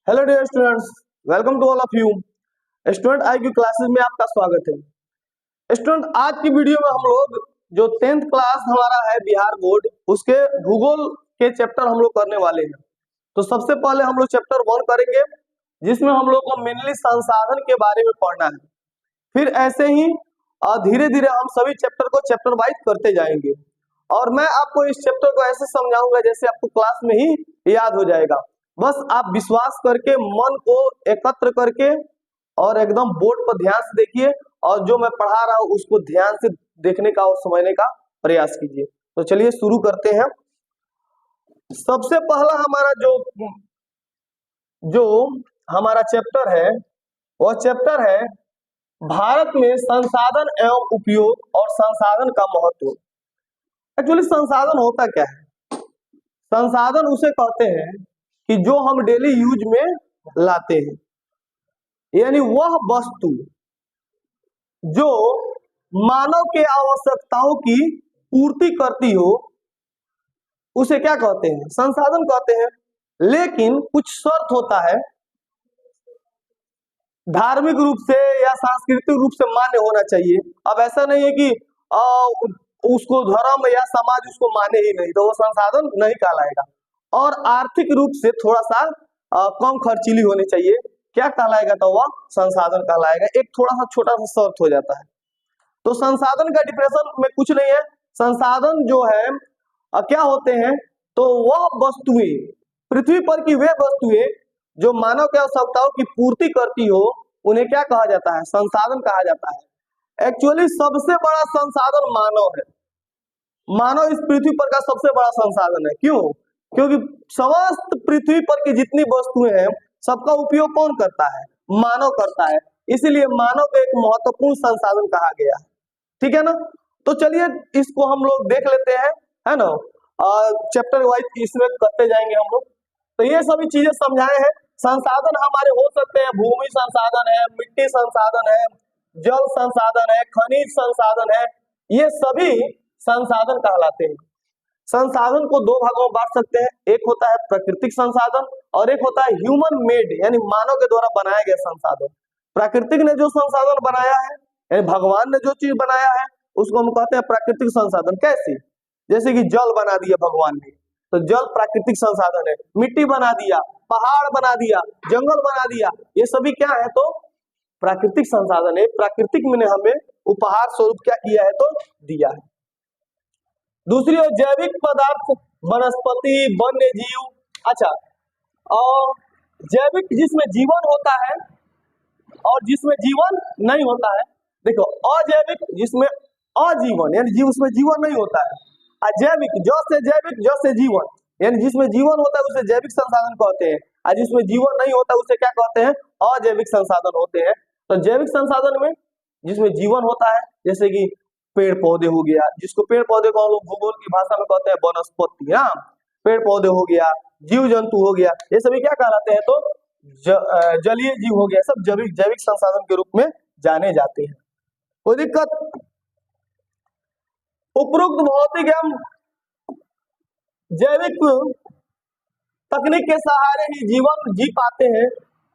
Hello dear students, welcome to all of you. Student IQ classes में आपका स्वागत है। स्टूडेंट आज की वीडियो में हम लोग जो 10th क्लास हमारा है बिहार बोर्ड, उसके भूगोल के चैप्टर हम लोग करने वाले हैं। तो सबसे पहले हम लोग चैप्टर 1 करेंगे, जिसमें हम लोग को मेनली संसाधन के बारे में पढ़ना है। फिर ऐसे ही धीरे धीरे हम सभी चैप्टर को चैप्टर वाइज करते जाएंगे और मैं आपको इस चैप्टर को ऐसे समझाऊंगा जैसे आपको क्लास में ही याद हो जाएगा। बस आप विश्वास करके मन को एकत्र करके और एकदम बोर्ड पर ध्यान से देखिए और जो मैं पढ़ा रहा हूं उसको ध्यान से देखने का और समझने का प्रयास कीजिए। तो चलिए शुरू करते हैं। सबसे पहला हमारा जो हमारा चैप्टर है वह चैप्टर है भारत में संसाधन एवं उपयोग और संसाधन का महत्व। एक्चुअली संसाधन होता क्या है? संसाधन उसे कहते हैं कि जो हम डेली यूज में लाते हैं, यानी वह वस्तु जो मानव के आवश्यकताओं की पूर्ति करती हो उसे क्या कहते हैं? संसाधन कहते हैं। लेकिन कुछ शर्त होता है, धार्मिक रूप से या सांस्कृतिक रूप से मान्य होना चाहिए। अब ऐसा नहीं है कि उसको धर्म या समाज उसको माने ही नहीं तो वो संसाधन नहीं कहलाएगा। और आर्थिक रूप से थोड़ा सा कम खर्चीली होनी चाहिए, क्या कहलाएगा? तो वह संसाधन कहलाएगा। एक थोड़ा सा छोटा सा शर्त हो जाता है। तो संसाधन का डिफिनेशन में कुछ नहीं है। संसाधन जो है क्या होते हैं? तो वह वस्तुएं, पृथ्वी पर की वे वस्तुएं जो मानव के आवश्यकताओं की पूर्ति करती हो उन्हें क्या कहा जाता है? संसाधन कहा जाता है। एक्चुअली सबसे बड़ा संसाधन मानव है। मानव इस पृथ्वी पर का सबसे बड़ा संसाधन है। क्यों? क्योंकि समस्त पृथ्वी पर की जितनी वस्तुएं हैं सबका उपयोग कौन करता है? मानव करता है। इसीलिए मानव को एक महत्वपूर्ण संसाधन कहा गया है। ठीक है ना? तो चलिए इसको हम लोग देख लेते हैं, है ना? चैप्टर वाइज इसमें करते जाएंगे हम लोग। तो ये सभी चीजें समझाए हैं। संसाधन हमारे हो सकते हैं, भूमि संसाधन है, मिट्टी संसाधन है, जल संसाधन है, खनिज संसाधन है, ये सभी संसाधन कहलाते हैं। संसाधन को दो भागों में बांट सकते हैं, एक होता है प्राकृतिक संसाधन और एक होता है ह्यूमन मेड, यानी मानव के द्वारा बनाया गया संसाधन। प्राकृतिक ने जो संसाधन बनाया है, यानी भगवान ने जो चीज बनाया है उसको हम कहते हैं प्राकृतिक संसाधन। कैसे? जैसे कि जल बना दिया भगवान ने, तो जल प्राकृतिक संसाधन है। मिट्टी बना दिया, पहाड़ बना दिया, जंगल बना दिया, ये सभी क्या है? तो प्राकृतिक संसाधन है। प्राकृतिक में हमें उपहार स्वरूप क्या किया है? तो दिया है। दूसरी ओर जैविक पदार्थ, वनस्पति, वन्य जीव। अच्छा, और जैविक जिसमें जीवन होता है और जिसमें जीवन नहीं होता है। देखो, अजैविक जिसमें अजीवन यानी जीव उसमें जीवन नहीं होता है। अजैविक जैविक से जीवन, यानी जिसमें जीवन होता है उसे जैविक संसाधन कहते हैं और जिसमें जीवन नहीं होता उसे क्या कहते हैं? अजैविक संसाधन होते हैं। तो जैविक संसाधन में जिसमें जीवन होता है, जैसे कि पेड़ पौधे हो गया, जिसको पेड़ पौधे को हम लोग भूगोल की भाषा में कहते हैं वनस्पति। हाँ, पेड़ पौधे हो गया, जीव जंतु हो गया, ये सभी क्या कहलाते हैं? तो जलीय जीव हो गया, सब जैविक संसाधन के रूप में जाने जाते हैं। कोई दिक्कत? उपरोक्त भौतिक एवं जैविक तकनीक के सहारे ही जीवन जी पाते हैं।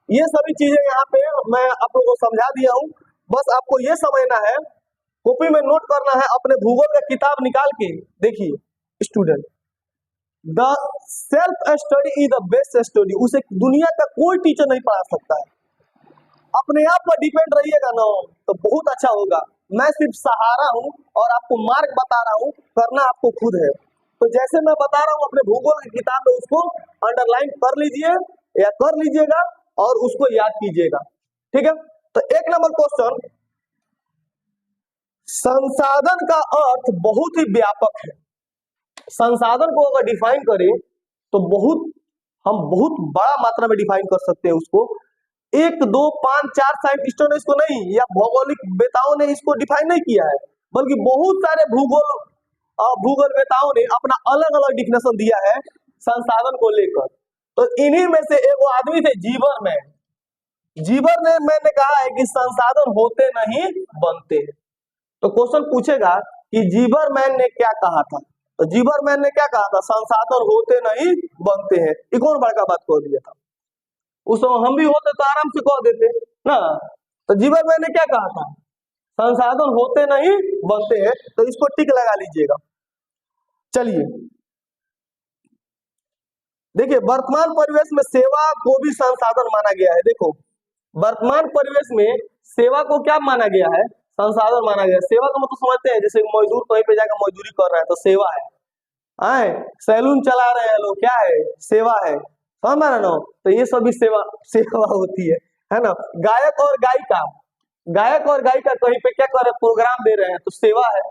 ये सभी चीजें यहाँ पे मैं आप लोगों को समझा दिया हूँ। बस आपको ये समझना है, कॉपी में नोट करना है, अपने भूगोल का किताब निकाल के देखिए। Student, the self study is the best study. उसे दुनिया का कोई टीचर नहीं पढ़ा सकता है। अपने आप पर डिपेंड रहिएगा ना तो बहुत अच्छा होगा। मैं सिर्फ सहारा हूँ और आपको मार्ग बता रहा हूँ, करना आपको खुद है। तो जैसे मैं बता रहा हूँ अपने भूगोल की किताब में उसको अंडरलाइन कर लीजिए या कर लीजिएगा और उसको याद कीजिएगा। ठीक है? तो एक नंबर क्वेश्चन, संसाधन का अर्थ बहुत ही व्यापक है। संसाधन को अगर डिफाइन करें तो हम बहुत बड़ा मात्रा में डिफाइन कर सकते हैं उसको। 1, 2, 5, 4 साइंटिस्टों ने इसको नहीं, या भौगोलिक वेताओं ने इसको डिफाइन नहीं किया है, बल्कि बहुत सारे भूगोलवेताओं ने अपना अलग अलग डिफिनेशन दिया है संसाधन को लेकर। तो इन्हीं में से एक आदमी थे जीबरमैन। जीबरमैन ने कहा है कि संसाधन होते नहीं बनते हैं। तो क्वेश्चन पूछेगा कि जीबरमैन ने क्या कहा था? तो जीबरमैन ने क्या कहा था? संसाधन होते नहीं बनते हैं। ये कौन बड़का बात कह दिया था? उस समय हम भी होते तो आराम से कह देते ना। तो जीवन मैंने क्या कहा था, संसाधन होते नहीं बनते हैं, तो इसको टिक लगा लीजिएगा। चलिए देखिए, वर्तमान परिवेश में सेवा को भी संसाधन माना गया है। देखो वर्तमान परिवेश में सेवा को क्या माना गया है, संसाधन माना गया है। सेवा का मतलब समझते हैं, जैसे मजदूर कहीं पे जाकर मजदूरी कर रहा है तो सेवा है। आए सैलून चला रहे हैं लोग, क्या है, सेवा है, समझ में आ रहा है ना। तो ये सभी सेवा सेवा होती है ना। गायक और गायिका, गायक और गायिका कहीं पे क्या कर रहे हैं, प्रोग्राम दे रहे हैं, तो सेवा है।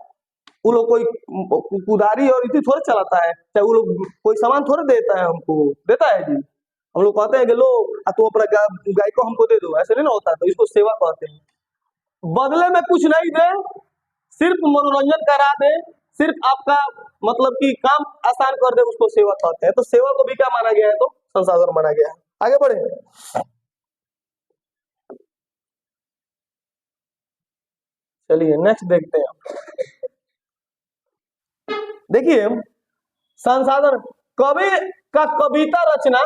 वो लोग कोई उधारी और इसी थोड़े चलाता है, चाहे वो लोग कोई सामान थोड़े देता है, हमको देता है जी। हम लोग कहते हैं कि लो तो अपना गाय को हमको दे दो, ऐसे नहीं ना होता, तो इसको सेवा कहते हैं। बदले में कुछ नहीं दे, सिर्फ मनोरंजन करा दे, सिर्फ आपका मतलब कि काम आसान कर दे, उसको सेवा कहते हैं। तो सेवा को भी क्या माना गया है, तो संसाधन माना गया है। आगे बढ़े, चलिए नेक्स्ट देखते हैं। देखिए संसाधन, कवि का कविता रचना,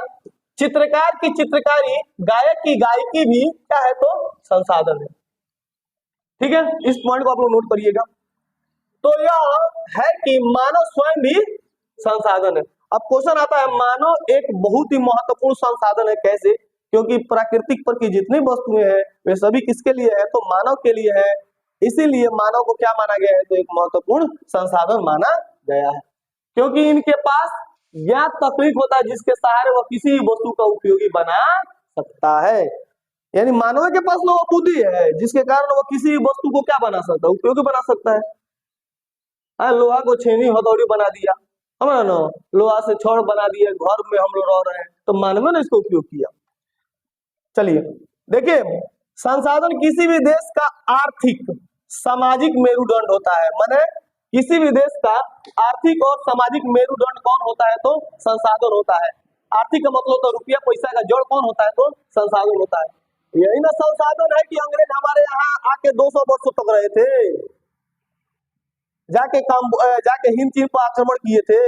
चित्रकार की चित्रकारी, गायक की गायकी भी क्या है, तो संसाधन है। ठीक है, इस पॉइंट को आप लोग नोट करिएगा। तो यह है कि मानव स्वयं भी संसाधन है। अब क्वेश्चन आता है, मानव एक बहुत ही महत्वपूर्ण संसाधन है, कैसे, क्योंकि प्राकृतिक पर की जितनी वस्तुएं हैं वे सभी किसके लिए है, तो मानव के लिए है। इसीलिए मानव को क्या माना गया है, तो एक महत्वपूर्ण संसाधन माना गया है, क्योंकि इनके पास ज्ञात तकनीक होता है जिसके सहारे वह किसी भी वस्तु का उपयोगी बना सकता है। यानी मानव के पास वो बुद्धि है जिसके कारण वो किसी भी वस्तु को क्या बना सकता है, उपयोगी बना सकता है। लोहा को छेनी हथौड़ी बना दिया, हमारा ना, लोहा से छड़ बना दिया, घर में हम लोग रह रहे हैं, तो मानव ने इसको उपयोग किया। चलिए देखिए, संसाधन किसी भी देश का आर्थिक सामाजिक मेरुदंड होता है। माने किसी भी देश का आर्थिक और सामाजिक मेरुदंड कौन होता है, तो संसाधन होता है। आर्थिक का मतलब तो रुपया पैसा का जड़ कौन होता है, तो संसाधन होता है। यही ना संसाधन है कि अंग्रेज हमारे यहाँ आके 200 वर्षों तक रहे थे, जाके हिंद चीन पर आक्रमण किए थे,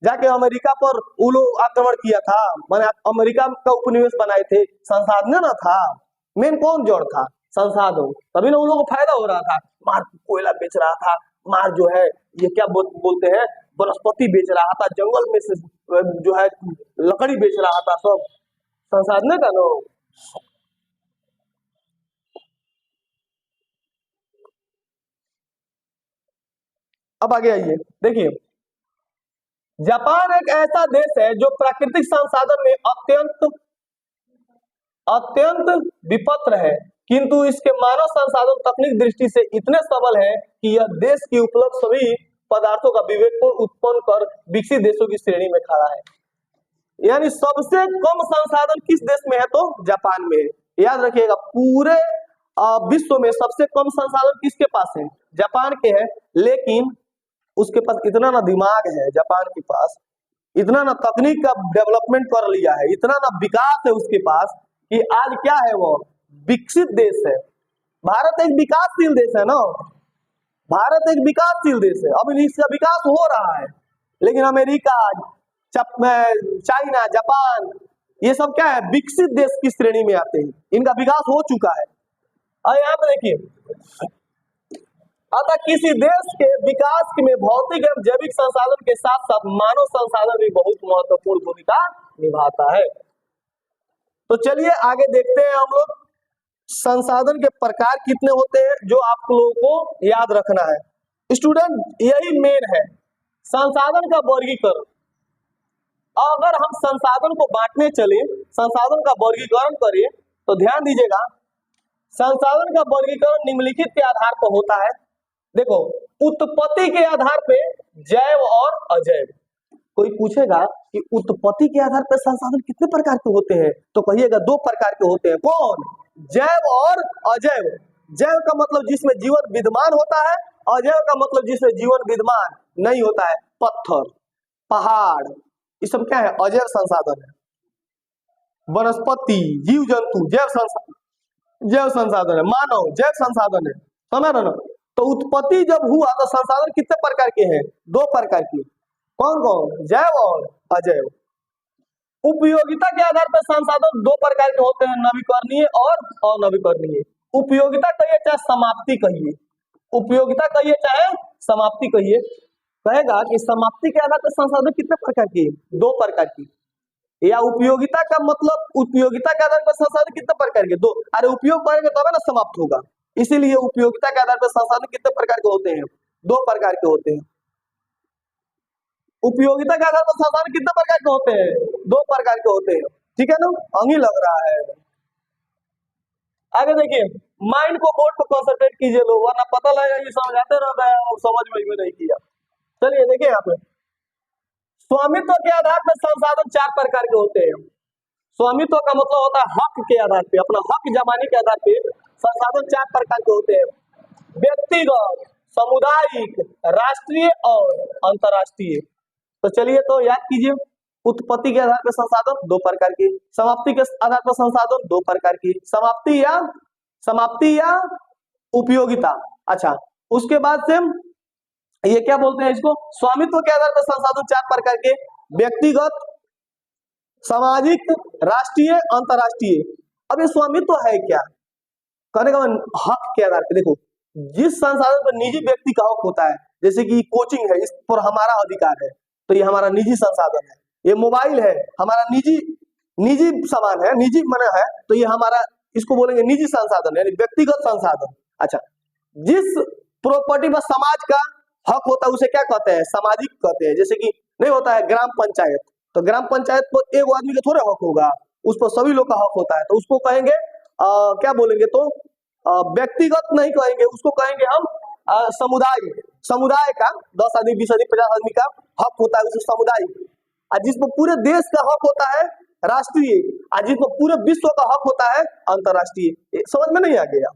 जाके अमेरिका पर वो लोग आक्रमण किया था, मैंने अमेरिका का उपनिवेश बनाए थे। संसाधन ना था, मेन कौन जड़ था, संसाधन। तभी ना उन लोगों को फायदा हो रहा था। मार कोयला बेच रहा था, मार जो है ये क्या बोलते हैं, वनस्पति बेच रहा था, जंगल में से जो है लकड़ी बेच रहा था, सब संसाधन का ना। अब आगे आइए, देखिए जापान एक ऐसा देश है जो प्राकृतिक संसाधन में अत्यंत अत्यंत विपत्र है, किंतु इसके मानव संसाधन तकनीक दृष्टि से इतने सबल है कि यह देश की उपलब्ध सभी पदार्थों का विवेकपूर्ण उत्पन्न कर विकसित देशों की श्रेणी में खड़ा है। यानी सबसे कम संसाधन किस देश में है, तो जापान में है। याद रखिएगा, पूरे विश्व में सबसे कम संसाधन किसके पास है, जापान के है। लेकिन उसके पास इतना ना दिमाग है, जापान के पास इतना ना तकनीक का डेवलपमेंट कर लिया है, इतना ना विकास है उसके पास कि आज क्या है, वो विकसित देश है। भारत एक विकासशील देश है ना, भारत एक विकासशील देश है। अब इसका विकास हो रहा है, लेकिन अमेरिका, चाइना, जापान, ये सब क्या है, विकसित देश की श्रेणी में आते हैं, इनका विकास हो चुका है। और यहाँ पे देखिए, अतः किसी देश के विकास में भौतिक एवं जैविक संसाधन के साथ साथ मानव संसाधन भी बहुत महत्वपूर्ण भूमिका निभाता है। तो चलिए आगे देखते हैं हम लोग, संसाधन के प्रकार कितने होते हैं जो आप लोगों को याद रखना है। स्टूडेंट यही मेन है, संसाधन का वर्गीकरण। अगर हम संसाधन को बांटने चले, संसाधन का वर्गीकरण करें, तो ध्यान दीजिएगा, संसाधन का वर्गीकरण निम्नलिखित के आधार पर होता है। देखो, उत्पत्ति के आधार पे जैव और अजैव। कोई पूछेगा कि उत्पत्ति के आधार पर संसाधन कितने प्रकार के होते हैं, तो कहिएगा 2 प्रकार के होते हैं। कौन, जैव और अजैव। जैव का मतलब जिसमें जीवन विद्यमान होता है, अजैव का मतलब जिसमें जीवन विद्यमान नहीं होता है। पत्थर, पहाड़, ये सब क्या है, अजैव संसाधन है। वनस्पति, जीव जंतु जैव संसाधन है। मानव जैव संसाधन है, समझ रहे ना। तो उत्पत्ति जब हुआ तो संसाधन कितने प्रकार के हैं, 2 प्रकार के। कौन कौन, जैव और अजैव। उपयोगिता के आधार पर संसाधन दो प्रकार के होते हैं, नवीकरणीय और अनवीकरणीय। उपयोगिता कहिए चाहे समाप्ति कहिए, उपयोगिता कहिए चाहे समाप्ति कहिए, कहेगा कि समाप्ति के आधार पर संसाधन कितने प्रकार की, दो प्रकार की। या उपयोगिता का मतलब उपयोगिता के आधार पर संसाधन कितने प्रकार के, दो। अरे उपयोग करेंगे तब ना समाप्त होगा, इसीलिए उपयोगिता के आधार पर संसाधन कितने प्रकार के होते हैं, दो प्रकार के होते हैं। उपयोगिता के आधार पर संसाधन कितने प्रकार के होते हैं, दो प्रकार के होते हैं, ठीक है ना, अंगी लग रहा है। आगे देखिए, माइंड को बोर्ड पर कंसंट्रेट कीजिए लोग, वरना पता लगेगा ये समझाते रह गए और समझ में भी नहीं किया। चलिए देखिए यहाँ पे, स्वामित्व के आधार पर संसाधन चार प्रकार के होते हैं। स्वामित्व का मतलब होता है हक के आधार पे, अपना हक जमाने के आधार पे संसाधन चार प्रकार के होते हैं, व्यक्तिगत, सामुदायिक, राष्ट्रीय और अंतरराष्ट्रीय। तो चलिए तो याद कीजिए, उत्पत्ति के आधार पर संसाधन दो प्रकार की, समाप्ति के आधार पर संसाधन दो प्रकार की, समाप्ति या उपयोगिता। अच्छा, उसके बाद से ये क्या बोलते हैं इसको, स्वामित्व के आधार पर संसाधन चार प्रकार के, व्यक्तिगत, सामाजिक, राष्ट्रीय, अंतरराष्ट्रीय। अब ये स्वामित्व है क्या, कहने का हक के आधार पर। देखो, जिस संसाधन पर निजी व्यक्ति का हक होता है, जैसे कि कोचिंग है, इस पर हमारा अधिकार है, तो ये हमारा निजी संसाधन है। ये मोबाइल है, हमारा निजी सामान है, निजी मन है, तो ये हमारा, इसको बोलेंगे निजी संसाधन, यानी व्यक्तिगत संसाधन। अच्छा, जिस प्रॉपर्टी पर समाज का हक होता है उसे क्या कहते हैं, सामाजिक कहते हैं। जैसे कि नहीं होता है ग्राम पंचायत, तो ग्राम पंचायत पर एक आदमी का थोड़े हक होगा, उस पर सभी लोग का हक होता है, तो उसको कहेंगे क्या बोलेंगे, तो व्यक्तिगत नहीं कहेंगे, उसको कहेंगे हम समुदाय का, 10 आदमी 20 आदमी 50 आदमी का हक होता है उसे सामुदायिक। और जिस पर पूरे देश का हक होता है राष्ट्रीय, और जिस पर पूरे विश्व का हक होता है अंतरराष्ट्रीय। समझ में नहीं आ गया,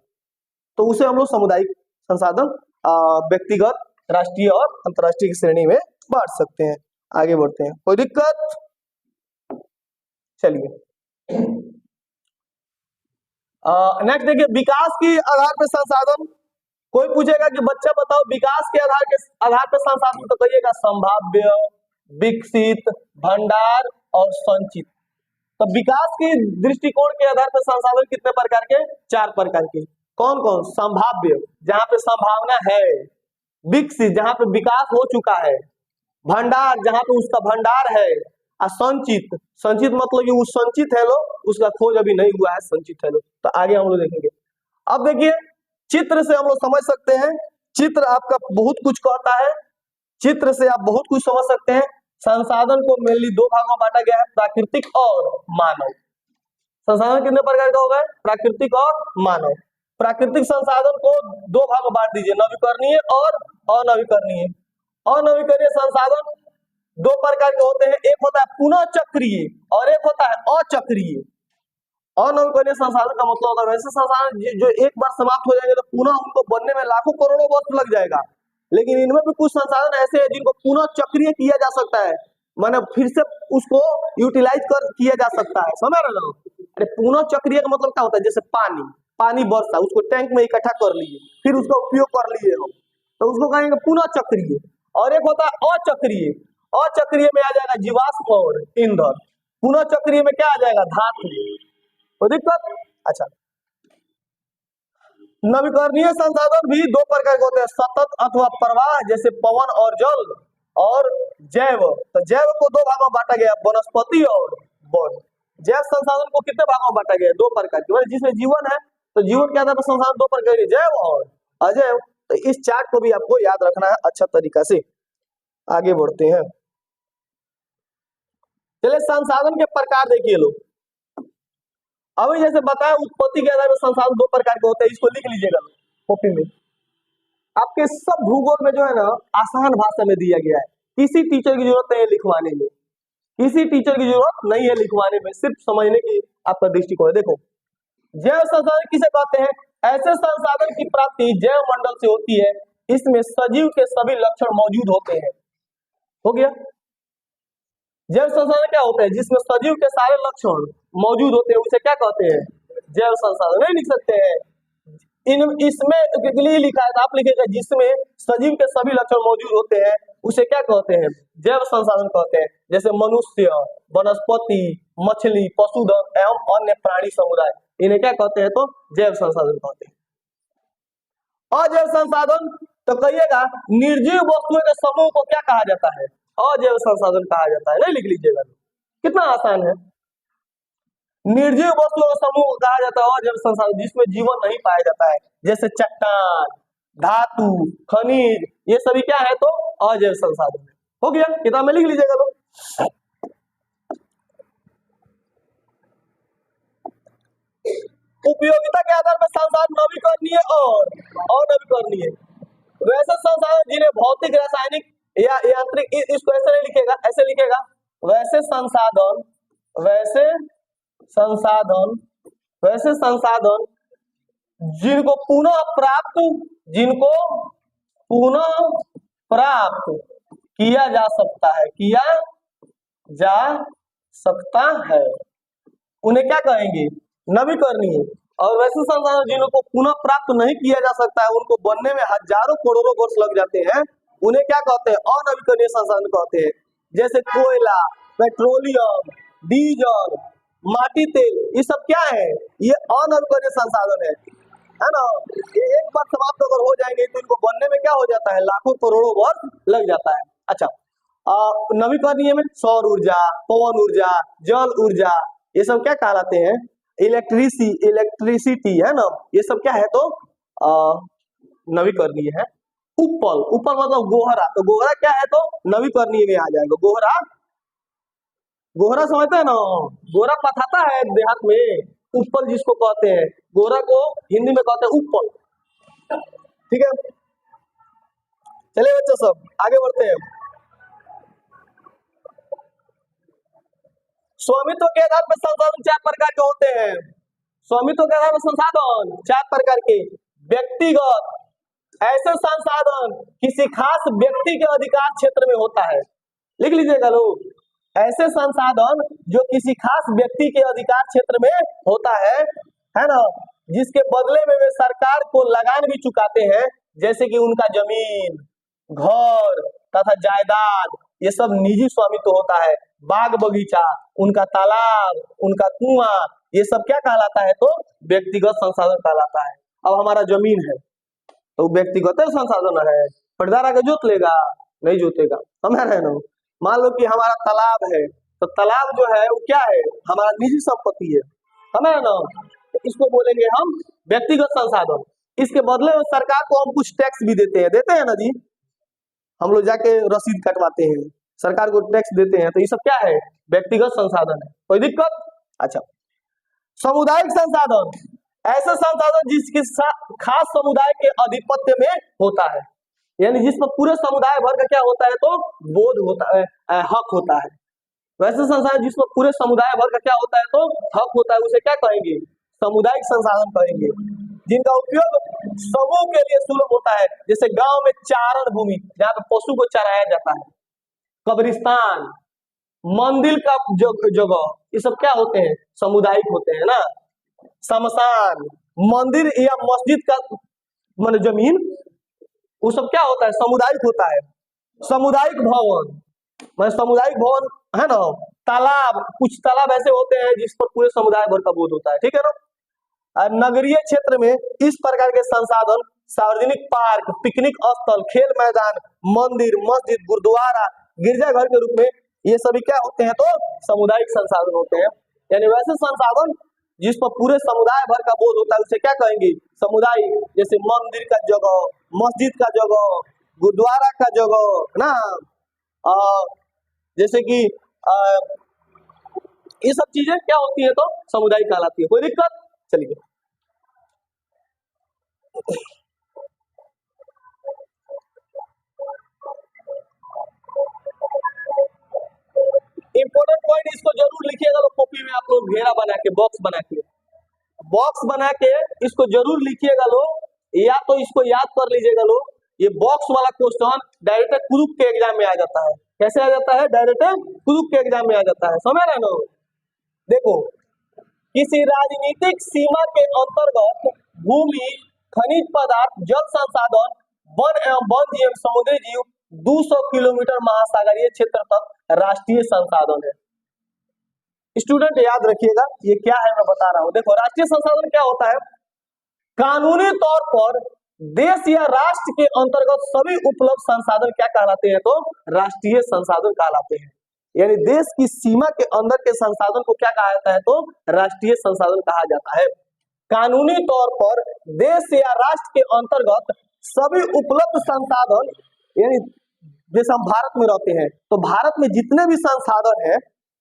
तो उसे हम लोग सामुदायिक संसाधन, व्यक्तिगत, राष्ट्रीय और अंतरराष्ट्रीय की श्रेणी में बांट सकते हैं। आगे बढ़ते हैं, कोई दिक्कत, चलिए नेक्स्ट देखिए, विकास के आधार पर संसाधन। कोई पूछेगा कि बच्चा बताओ विकास के आधार पर संसाधन, तो कहिएगा संभाव्य, विकसित, भंडार और संचित। तो विकास के दृष्टिकोण के आधार पर संसाधन कितने प्रकार के, चार प्रकार के। कौन कौन, संभाव्य, जहां पे संभावना है, विकसित, जहां पे विकास हो चुका है, भंडार, जहां पे उसका भंडार है, और संचित मतलब कि वो संचित है लो, उसका खोज अभी नहीं हुआ है, संचित है लो। तो आगे हम लोग देखेंगे। अब देखिए, चित्र से हम लोग समझ सकते हैं, चित्र आपका बहुत कुछ कहता है, चित्र से आप बहुत कुछ समझ सकते हैं। संसाधन को मेनली दो भागों में बांटा गया है, प्राकृतिक और मानव। संसाधन कितने प्रकार का होगा, प्राकृतिक और मानव। प्राकृतिक संसाधन को दो भाग में बांट दीजिए, नवीकरणीय और अनवीकरणीय। अनवीकरणीय संसाधन दो प्रकार के होते हैं, एक होता है पुनः चक्रीय और एक होता है अचक्रीय। अनवीकरणीय संसाधन का मतलब होता है वैसे संसाधन जो एक बार समाप्त हो जाएंगे तो पुनः उनको बनने में लाखों करोड़ों वर्ष लग जाएगा, लेकिन इनमें भी कुछ संसाधन ऐसे हैं जिनको पुनः चक्रीय किया जा सकता है, माने फिर से उसको यूटिलाइज कर किया जा सकता है। समझ रहे हो? अरे पुनः चक्रीय का मतलब क्या होता है, जैसे पानी बरसा, उसको टैंक में इकट्ठा कर लिए, फिर उसका उपयोग कर लिए हम, तो उसको कहेंगे पुनः चक्रीय। और एक होता है अचक्रीय। अचक्रीय में आ जाएगा जीवाश्म और ईंधन, पुनः चक्रीय में क्या आ जाएगा, धातु। कोई दिक्कत? अच्छा, नवीकरणीय संसाधन भी दो प्रकार के होते हैं, सतत अथवा प्रवाह, जैसे पवन और जल, और जैव। तो जैव को दो भागों में बांटा गया, वनस्पति और वन। जैव संसाधन को कितने भागों में बांटा गया, दो प्रकार के, जिसमें जीवन है तो जीवन के आधार पर संसाधन दो प्रकार के, जैव और अजैव। तो इस चार्ट को भी आपको याद रखना है अच्छा तरीका से। आगे बढ़ते हैं, चलिए संसाधन के प्रकार देखिए लोग। अभी जैसे बताया उत्पत्ति के आधार पर संसाधन दो प्रकार के होते हैं, इसको लिख लीजिएगा कॉपी में। आपके सब भूगोल में जो है ना आसान भाषा में दिया गया है, किसी टीचर की जरूरत नहीं है लिखवाने में, किसी टीचर की जरूरत नहीं है लिखवाने में, सिर्फ समझने की आपका दृष्टिकोण है। देखो, जैव संसाधन किसे कहते हैं, ऐसे संसाधन की प्राप्ति जैव मंडल से होती है, इसमें सजीव के सभी लक्षण मौजूद होते हैं। हो गया, जैव संसाधन क्या होते हैं, जिसमें सजीव के सारे लक्षण मौजूद होते हैं, उसे क्या कहते हैं, जैव संसाधन। नहीं लिख सकते हैं, इन इसमें के लिए लिखा है, तो आप लिखेगा जिसमें सजीव के सभी लक्षण मौजूद होते हैं उसे क्या कहते हैं? जैव संसाधन कहते हैं। जैसे मनुष्य, वनस्पति, मछली, पशुधन एवं अन्य प्राणी समुदाय, इन्हें क्या कहते हैं? तो जैव संसाधन कहते हैं। अजैव संसाधन तो कहिएगा निर्जीव वस्तुओं के समूह को क्या कहा जाता है? अजैव संसाधन कहा जाता है। नहीं लिख लीजिएगा, कितना आसान है। निर्जीव वस्तुओं का समूह को कहा जाता है अजैव संसाधन, जिसमें जीवन नहीं पाया जाता है। जैसे चट्टान, धातु, खनिज, ये सभी क्या है? तो अजैव संसाधन है। हो गया, किताब में लिख लीजिएगा। तो उपयोगिता के आधार पर संसाधन नवीकरणीय और अनवीकरणीय। वैसे संसाधन जिन्हें भौतिक, रासायनिक या यांत्रिक, इसको ऐसे नहीं लिखेगा, ऐसे लिखेगा वैसे संसाधन, वैसे संसाधन जिनको पुनः प्राप्त किया जा सकता है, उन्हें क्या कहेंगे? नवीकरणीय। और वैसे संसाधन जिनको पुनः प्राप्त नहीं किया जा सकता है, उनको बनने में हजारों करोड़ों वर्ष लग जाते हैं, उन्हें क्या कहते हैं? अनवीकरणीय संसाधन कहते हैं। जैसे कोयला, पेट्रोलियम, डीजल, माटी तेल, ये सब क्या है? ये अनवीकरणीय संसाधन है ना। ये एक बार समाप्त अगर हो जाएंगे तो इनको बनने में क्या हो जाता है? लाखों करोड़ों वर्ष लग जाता है। अच्छा, नवीकरणीय में सौर ऊर्जा, पवन ऊर्जा, जल ऊर्जा, ये सब क्या कहलाते हैं? इलेक्ट्रिसिटी है ना, ये सब क्या है? तो नवीकरणीय है। उपल मतलब गोहरा, तो गोहरा क्या है? तो नवीकरणीय में आ जाएगा। गोहरा समझते हैं ना, गोहरा पथाता है देहात में, उपल जिसको कहते हैं, गोहरा को हिंदी में कहते हैं उपल। ठीक है, चलिए बच्चों सब आगे बढ़ते हैं। स्वामित्व के आधार पर संसाधन 4 प्रकार के होते हैं। स्वामित्व के आधार पर संसाधन 4 प्रकार के। व्यक्तिगत, ऐसे संसाधन किसी खास व्यक्ति के अधिकार क्षेत्र में होता है। लिख लीजिएगा लोग, ऐसे संसाधन जो किसी खास व्यक्ति के अधिकार क्षेत्र में होता है ना, जिसके बदले में वे सरकार को लगान भी चुकाते हैं, जैसे कि उनका जमीन, घर तथा जायदाद, ये सब निजी स्वामित्व होता है। बाग बगीचा, उनका तालाब, उनका कुआं, ये सब क्या कहलाता है? तो व्यक्तिगत संसाधन कहलाता है। अब हमारा जमीन है तो व्यक्तिगत संसाधन है, पटदार आके जोत लेगा? नहीं जोतेगा, समझ रहे ना। मान लो कि हमारा तालाब है, तो तालाब जो है वो क्या है? हमारा निजी संपत्ति है, समझ रहे ना। तो इसको बोलेंगे हम व्यक्तिगत संसाधन। इसके बदले में सरकार को हम कुछ टैक्स भी देते हैं ना जी, हम लोग जाके रसीद कटवाते हैं, सरकार को टैक्स देते हैं, तो ये सब क्या है? व्यक्तिगत संसाधन है। कोई दिक्कत? अच्छा, सामुदायिक संसाधन, ऐसे संसाधन जिसके खास समुदाय के आधिपत्य में होता है, यानी जिस पर पूरे समुदाय भर का क्या होता है? तो बोध होता है, हक होता है। वैसे संसाधन जिसमें पूरे समुदाय भर का क्या होता है? तो हक होता है, उसे क्या कहेंगे? सामुदायिक संसाधन कहेंगे। जिनका उपयोग समूह के लिए सुलभ होता है, जैसे गांव में चारण भूमि जहाँ पे पशु को चराया जाता है, कब्रिस्तान, मंदिर का जगह, ये सब क्या होते हैं? सामुदायिक होते हैं ना। शमशान, मंदिर या मस्जिद का मान जमीन, वो सब क्या होता है? सामुदायिक होता है। सामुदायिक भवन, मान सामुदायिक भवन है ना। तालाब, कुछ तालाब ऐसे होते हैं जिस पर पूरे समुदाय भर का बोध होता है, ठीक है ना। नगरीय क्षेत्र में इस प्रकार के संसाधन सार्वजनिक पार्क, पिकनिक स्थल, खेल मैदान, मंदिर, मस्जिद, गुरुद्वारा, गिरजाघर के रूप में ये सभी क्या होते हैं? तो सामुदायिक संसाधन होते हैं। यानी वैसे संसाधन जिस पर पूरे समुदाय भर का बोध होता है उसे क्या कहेंगे? सामुदायिक। जैसे मंदिर का जगह, मस्जिद का जगह, गुरुद्वारा का जगह ना, जैसे कि ये सब चीजें क्या होती है? तो सामुदायिक कहलाती है। कोई दिक्कत? चलिए इंपॉर्टेंट पॉइंट इसको जरूर लिखिएगा लोग कॉपी में, आप लोग घेरा बना के, बॉक्स बना के इसको जरूर लिखिएगा लोग, या तो इसको याद कर लीजिएगा लोग। ये बॉक्स वाला क्वेश्चन डायरेक्ट ग्रुप के एग्जाम में आ जाता है। कैसे आ जाता है? डायरेक्ट ग्रुप के एग्जाम में आ जाता है, समझ रहे हो। देखो, किसी राजनीतिक सीमा के अंतर्गत भूमि, खनिज पदार्थ, जल संसाधन, वन एवं वन जीव, समुद्री जीव, 200 किलोमीटर महासागरीय क्षेत्र तक राष्ट्रीय संसाधन है। स्टूडेंट याद रखिएगा ये क्या है मैं बता रहा हूं। देखो राष्ट्रीय संसाधन क्या होता है, कानूनी तौर पर देश या राष्ट्र के अंतर्गत सभी उपलब्ध संसाधन क्या कहलाते हैं, तो राष्ट्रीय संसाधन कहलाते हैं। यानी देश की सीमा के अंदर के संसाधन को क्या कहा जाता है, तो राष्ट्रीय संसाधन कहा जाता है। कानूनी तौर पर देश या राष्ट्र के अंतर्गत सभी उपलब्ध संसाधन, यानी जैसे हम भारत में रहते हैं तो भारत में जितने भी संसाधन है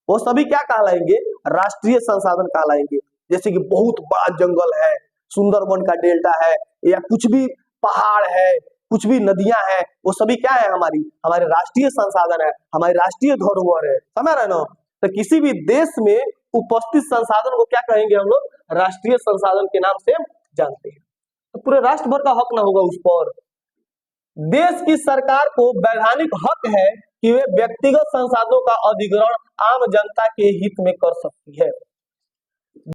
वो सभी क्या कहलाएंगे, राष्ट्रीय संसाधन कहलाएंगे। जैसे कि बहुत बड़ा जंगल है, सुंदरबन का डेल्टा है, या कुछ भी पहाड़ है, कुछ भी नदियां हैं, वो सभी क्या है, हमारे राष्ट्रीय संसाधन है, हमारी राष्ट्रीय धरोहर है। समझ रहे ना। तो किसी भी देश में उपस्थित संसाधन को क्या कहेंगे हम लोग, राष्ट्रीय संसाधन के नाम से जानते हैं। तो पूरे राष्ट्र भर का हक ना होगा उस पर। देश की सरकार को वैधानिक हक है कि वे व्यक्तिगत संसाधनों का अधिग्रहण आम जनता के हित में कर सकती है।